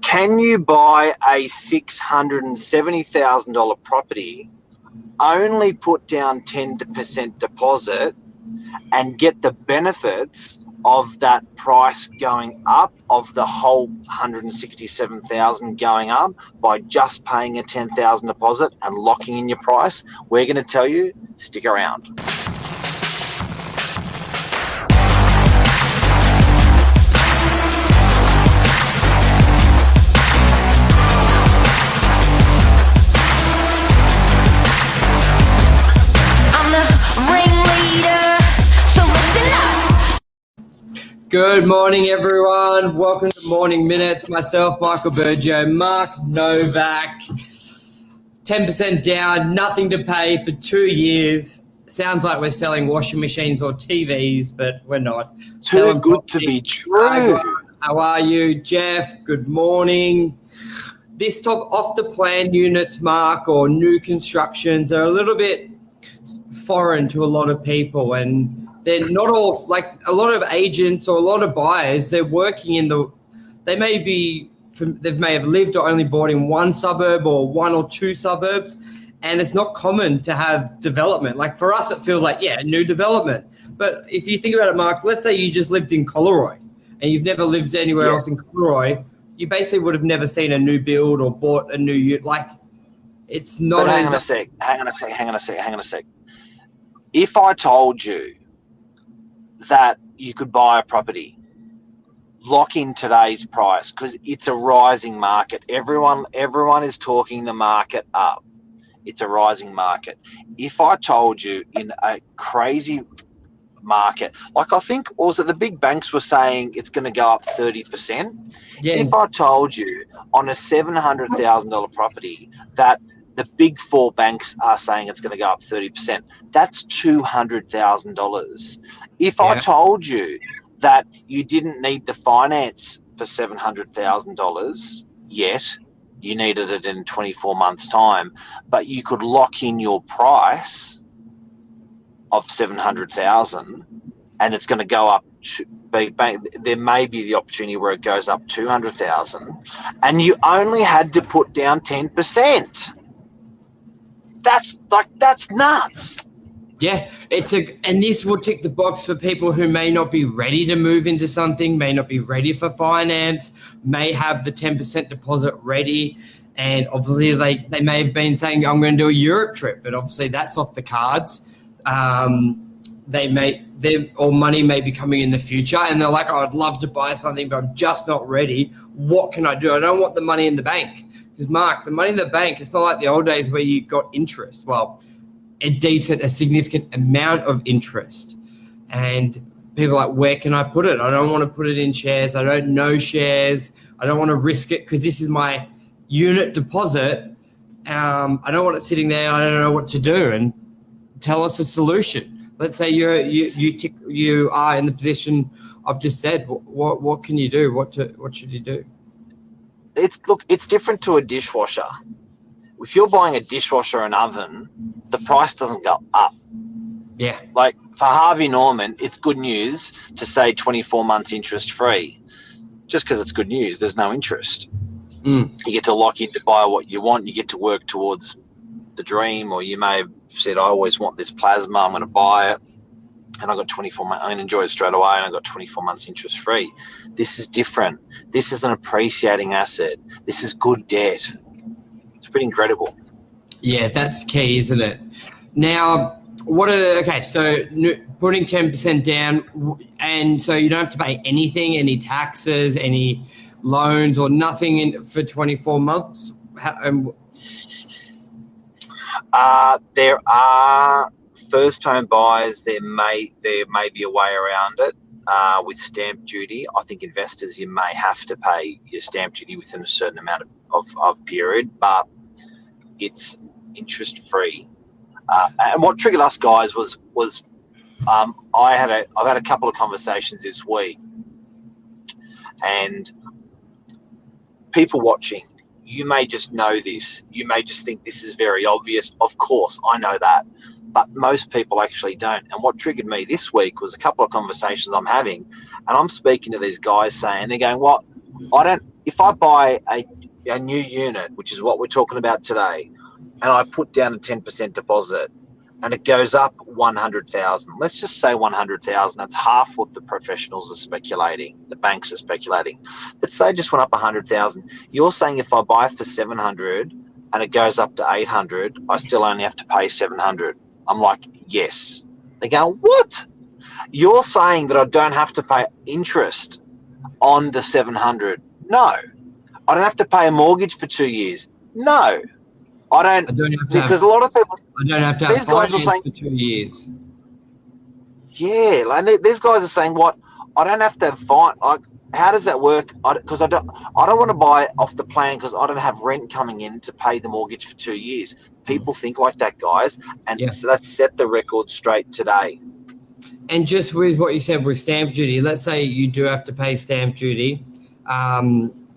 Can you buy a $670,000 property, only put down 10% deposit, and get the benefits of that price going up, of the whole 167,000 going up, by just paying a 10,000 deposit and locking in your price? We're going to tell you, stick around. Good morning, everyone. Welcome to Morning Minutes. Myself, Michael Bergio, Mark Novak. 10% down, nothing to pay for 2 years. Sounds like we're selling washing machines or TVs, but we're not. Too good to be true. How are you, Jeff? Good morning. This top off the plan units, Mark, or new constructions are a little bit foreign to a lot of people, and they're not all, like a lot of agents or a lot of buyers, they're working in they may have lived or only bought in one suburb or one or two suburbs, and it's not common to have development. Like for us, it feels like, yeah, new development. But if you think about it, Mark, let's say you just lived in Coleroy and you've never lived anywhere else in Coleroy, you basically would have never seen a new build or bought a new unit. Like it's not. But hang on a sec. If I told you that you could buy a property, lock in today's price, because it's a rising market. Everyone is talking the market up. It's a rising market. If I told you in a crazy market, like I think also the big banks were saying it's going to go up 30%. Yeah. If I told you on a $700,000 property that the big four banks are saying it's going to go up 30%, that's $200,000. If I told you that you didn't need the finance for $700,000 yet, you needed it in 24 months' time, but you could lock in your price of $700,000 and it's going to go up, there may be the opportunity where it goes up $200,000 and you only had to put down 10%. That's nuts. Yeah, and this will tick the box for people who may not be ready to move into something, may not be ready for finance, may have the 10% deposit ready, and obviously they may have been saying, I'm going to do a Europe trip, but obviously that's off the cards. Money may be coming in the future, and they're like, oh, I'd love to buy something, but I'm just not ready. What can I do? I don't want the money in the bank. Because Mark, the money in the bank, it's not like the old days where you got interest. Well, a significant amount of interest. And people are like, where can I put it? I don't want to put it in shares. I don't know shares. I don't want to risk it because this is my unit deposit. I don't want it sitting there. I don't know what to do. And tell us a solution. Let's say you are in the position I've just said. What can you do? What should you do? It's different to a dishwasher. If you're buying a dishwasher or an oven, the price doesn't go up. Yeah. Like for Harvey Norman, it's good news to say 24 months interest free. Just because it's good news, there's no interest. You get to lock in to buy what you want. You get to work towards the dream, or you may have said, I always want this plasma, I'm going to buy it. And I got 24 months, I'm going to enjoy it straight away, and I got 24 months interest free. This is different. This is an appreciating asset. This is good debt. It's pretty incredible. Yeah, that's key, isn't it? Now, so putting 10% down, and so you don't have to pay anything, any taxes, any loans or nothing for 24 months? There are first home buyers, there may be a way around it with stamp duty. I think investors, you may have to pay your stamp duty within a certain amount of period, but it's interest free. And what triggered us guys was I've had a couple of conversations this week, and people watching, you may just know this. You may just think this is very obvious. Of course, I know that. But most people actually don't. And what triggered me this week was a couple of conversations I'm having, and I'm speaking to these guys saying, they're going, what? If I buy a new unit, which is what we're talking about today, and I put down a 10% deposit, and it goes up 100,000. Let's just say 100,000. That's half what the professionals are speculating. The banks are speculating. Let's say it just went up 100,000. You're saying if I buy for 700 and it goes up to 800, I still only have to pay 700. I'm like, yes. They go, what? You're saying that I don't have to pay interest on the 700? No. I don't have to pay a mortgage for 2 years? No. I don't have to because a lot of people. I don't have to have finance for 2 years. Yeah, like these guys are saying, "What? I don't have to find. Like, how does that work? Because I don't want to buy off the plan because I don't have rent coming in to pay the mortgage for 2 years." People think like that, guys, and so let's set the record straight today. And just with what you said with stamp duty, let's say you do have to pay stamp duty.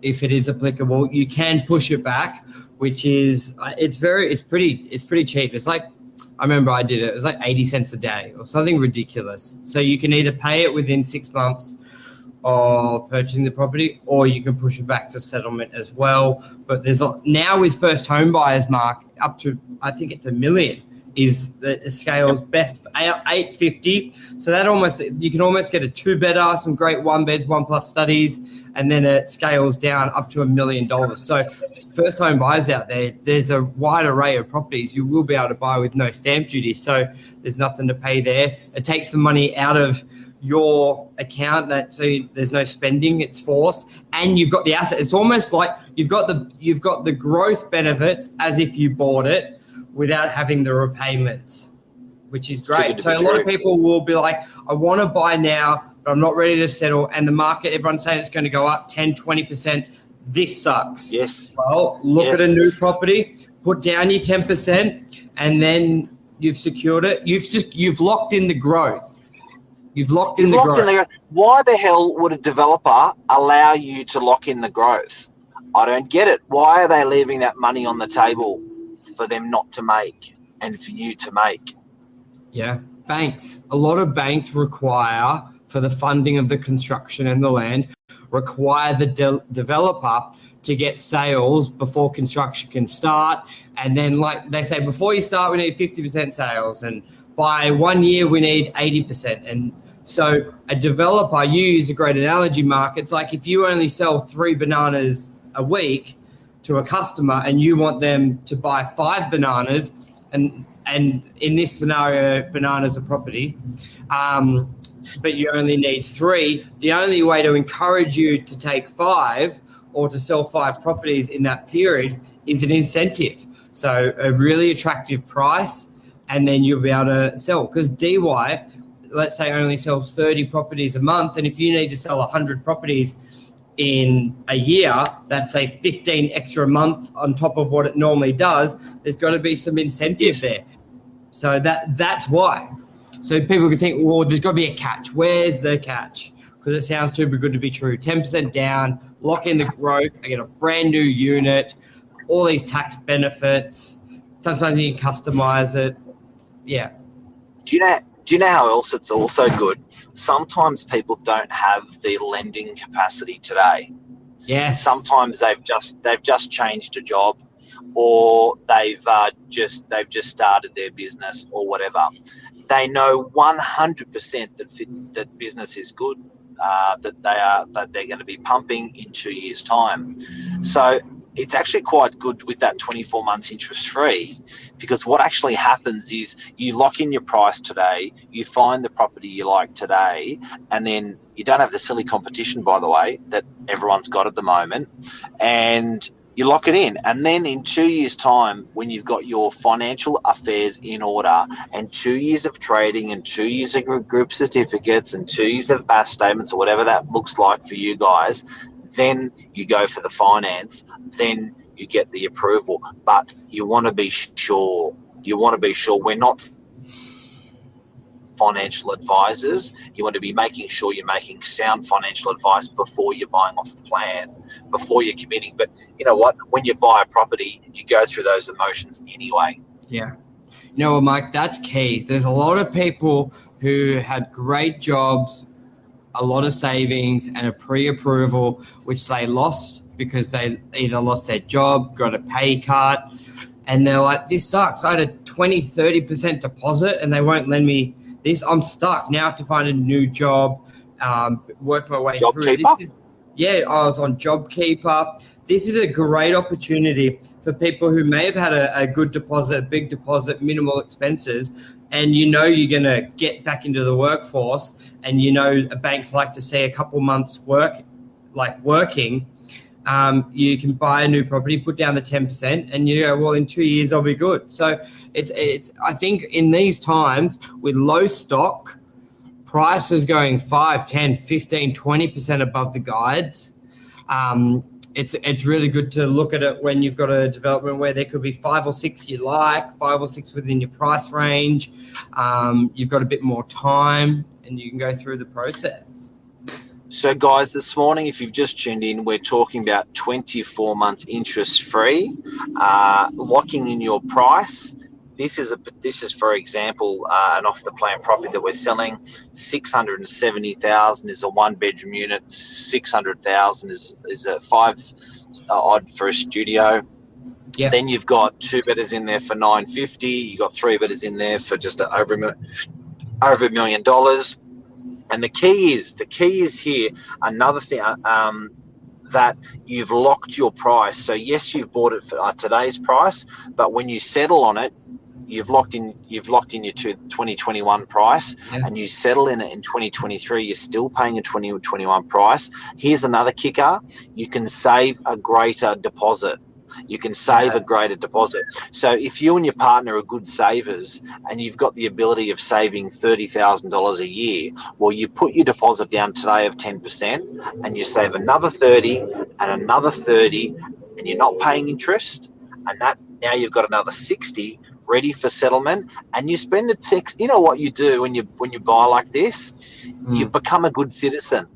If it is applicable, you can push it back, which is it's pretty cheap. It's like, I remember I did it. It was like 80 cents a day or something ridiculous. So you can either pay it within 6 months of purchasing the property, or you can push it back to settlement as well. But there's now with first home buyers, Mark, up to I think it's $1 million is the scale's best for 850. So that you can almost get a 2-bedder, some great 1-beds, 1+ studies, and then it scales down up to $1 million. So first home buyers out there, there's a wide array of properties you will be able to buy with no stamp duty. So there's nothing to pay there. It takes the money out of your account, so there's no spending, it's forced, and you've got the asset. It's almost like you've got the growth benefits as if you bought it without having the repayments, which is great. So a lot of people will be like, I want to buy now, but I'm not ready to settle. And the market, everyone's saying it's going to go up 10, 20%. This sucks. Yes. Well, look at a new property, put down your 10%, and then you've secured it. You've locked in the growth. You've locked in the growth. Why the hell would a developer allow you to lock in the growth? I don't get it. Why are they leaving that money on the table for them not to make and for you to make? Yeah, banks. A lot of banks require, for the funding of the construction and the land, require the developer to get sales before construction can start. And then, like they say, before you start, we need 50% sales. And by 1 year, we need 80%. And so a developer, you use a great analogy, Mark. It's like if you only sell 3 bananas a week to a customer and you want them to buy 5 bananas, and in this scenario, bananas are property, but you only need 3, the only way to encourage you to take 5 or to sell 5 properties in that period is an incentive. So a really attractive price, and then you'll be able to sell. Because DY, let's say, only sells 30 properties a month, and if you need to sell 100 properties in a year, that's say 15 extra a month on top of what it normally does, there's got to be some incentive there. So that's why. So people can think, well, there's got to be a catch. Where's the catch? Because it sounds too good to be true. 10% down, lock in the growth, I get a brand new unit, all these tax benefits. Sometimes you can customize it. Yeah. Do you know how else it's also good? Sometimes people don't have the lending capacity today. Yes. Sometimes they've just changed a job, or they've just started their business or whatever. They know 100% that business is good, that they're going to be pumping in 2 years' time. So it's actually quite good with that 24 months interest free, because what actually happens is you lock in your price today, you find the property you like today, and then you don't have the silly competition, by the way, that everyone's got at the moment, and you lock it in. And then in 2 years' time, when you've got your financial affairs in order, and 2 years of trading and 2 years of group certificates and 2 years of BAS statements, or whatever that looks like for you guys, then you go for the finance, then you get the approval. But you want to be sure. We're not financial advisors. You want to be making sure you're making sound financial advice before you're buying off the plan, before you're committing. But you know what? When you buy a property, you go through those emotions anyway. Yeah. You know what, Mike? That's key. There's a lot of people who had great jobs, a lot of savings and a pre-approval, which they lost because they either lost their job, got a pay cut, and they're like, this sucks. I had a 20-30% deposit and they won't lend me this. I'm stuck. Now I have to find a new job, work my way through. I was on JobKeeper. This is a great opportunity for people who may have had a good deposit, a big deposit, minimal expenses, and you're going to get back into the workforce, and banks like to see a couple months working. You can buy a new property, put down the 10%, and you go, well, in 2 years I'll be good. So it's I think in these times with low stock, prices going 5, 10, 15, 20% above the guides, it's really good to look at it when you've got a development where there could be 5 or 6 you like, 5 or 6 within your price range. You've got a bit more time and you can go through the process. So guys, this morning, if you've just tuned in, we're talking about 24 months interest-free, locking in your price. This is, for example, an off-the-plan property that we're selling. 670,000 is a one-bedroom unit. 600,000 is a 5 odd for a studio. Yeah. Then you've got 2-bedders in there for 950. You got 3-bedders in there for just over $1 million. And the key is here. Another thing that you've locked your price. So yes, you've bought it for today's price, but when you settle on it, you've locked in your 2021 price, and you settle in it in 2023. You're still paying a 2021 price. Here's another kicker: you can save a greater deposit. So if you and your partner are good savers and you've got the ability of saving $30,000 a year, well, you put your deposit down today of 10% and you save another 30 and another 30, and you're not paying interest, and that now you've got another 60 ready for settlement, and you spend the tax. You know what you do when you buy like this? You become a good citizen.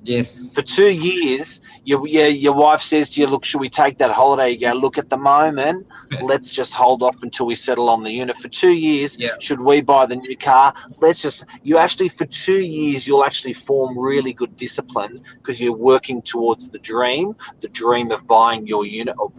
Yes. For 2 years, your wife says to you, look, should we take that holiday? You go, look, at the moment, let's just hold off until we settle on the unit. For 2 years, should we buy the new car? For 2 years, you'll actually form really good disciplines because you're working towards the dream of buying your unit or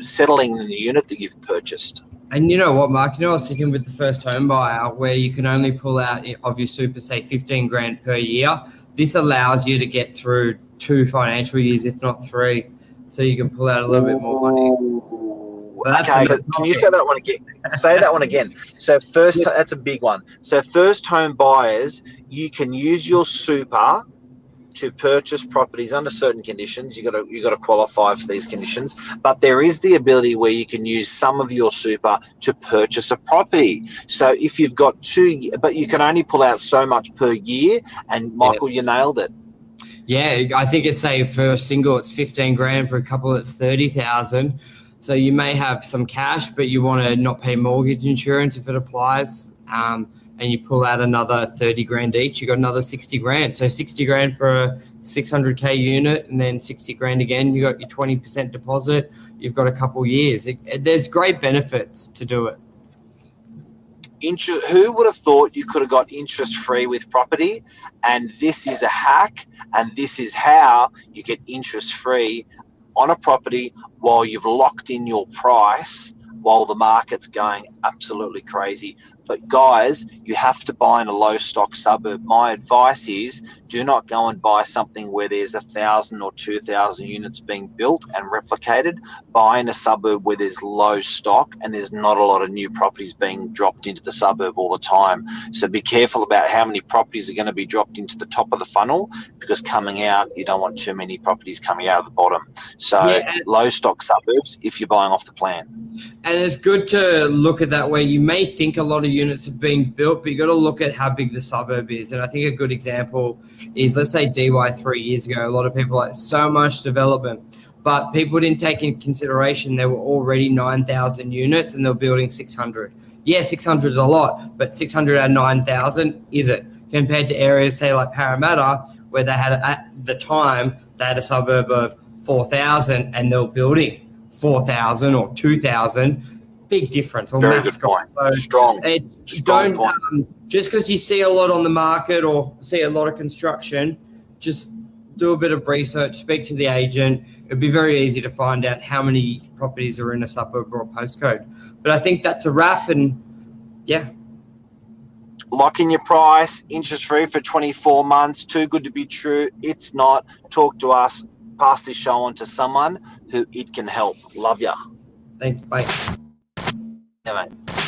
settling in the unit that you've purchased. And you know what, Mark? I was thinking with the first home buyer where you can only pull out of your super, say, 15 grand per year. This allows you to get through 2 financial years, if not 3, so you can pull out a little bit more money. Okay, so can you say that one again? Say that one again. So first, that's a big one. So first home buyers, you can use your super to purchase properties under certain conditions. You got to qualify for these conditions, but there is the ability where you can use some of your super to purchase a property. So if you've got 2, but you can only pull out so much per year. And Michael, you nailed it. Yeah, I think it's, say, for a single, it's 15 grand. For a couple, it's 30,000. So you may have some cash, but you want to not pay mortgage insurance if it applies. And you pull out another 30 grand each, you got another 60 grand. So 60 grand for a 600K unit, and then 60 grand again, you got your 20% deposit. You've got a couple years. There's great benefits to do it. Who would have thought you could have got interest free with property? And this is a hack, and this is how you get interest free on a property while you've locked in your price while the market's going absolutely crazy. But guys, you have to buy in a low stock suburb. My advice is do not go and buy something where there's 1,000 or 2,000 units being built and replicated. Buy in a suburb where there's low stock and there's not a lot of new properties being dropped into the suburb all the time. So be careful about how many properties are going to be dropped into the top of the funnel, because coming out, you don't want too many properties coming out of the bottom. So low stock suburbs if you're buying off the plan. And it's good to look at that way. You may think a lot of units are being built, but you got to look at how big the suburb is. And I think a good example is, let's say DY 3 years ago, a lot of people like so much development, but people didn't take into consideration there were already 9,000 units and they're building 600. Yeah, 600 is a lot, but 600 out of 9,000, is it? Compared to areas, say like Parramatta, where they had, at the time, they had a suburb of 4,000 and they were building 4,000 or 2,000. Big difference. Very good point. So strong don't point. Just because you see a lot on the market or see a lot of construction, just do a bit of research, speak to the agent. It'd be very easy to find out how many properties are in a suburb or a postcode. But I think that's a wrap, and yeah. Lock in your price, interest free for 24 months. Too good to be true. It's not. Talk to us. Pass this show on to someone who it can help. Love ya. Thanks. Bye. Yeah, mate.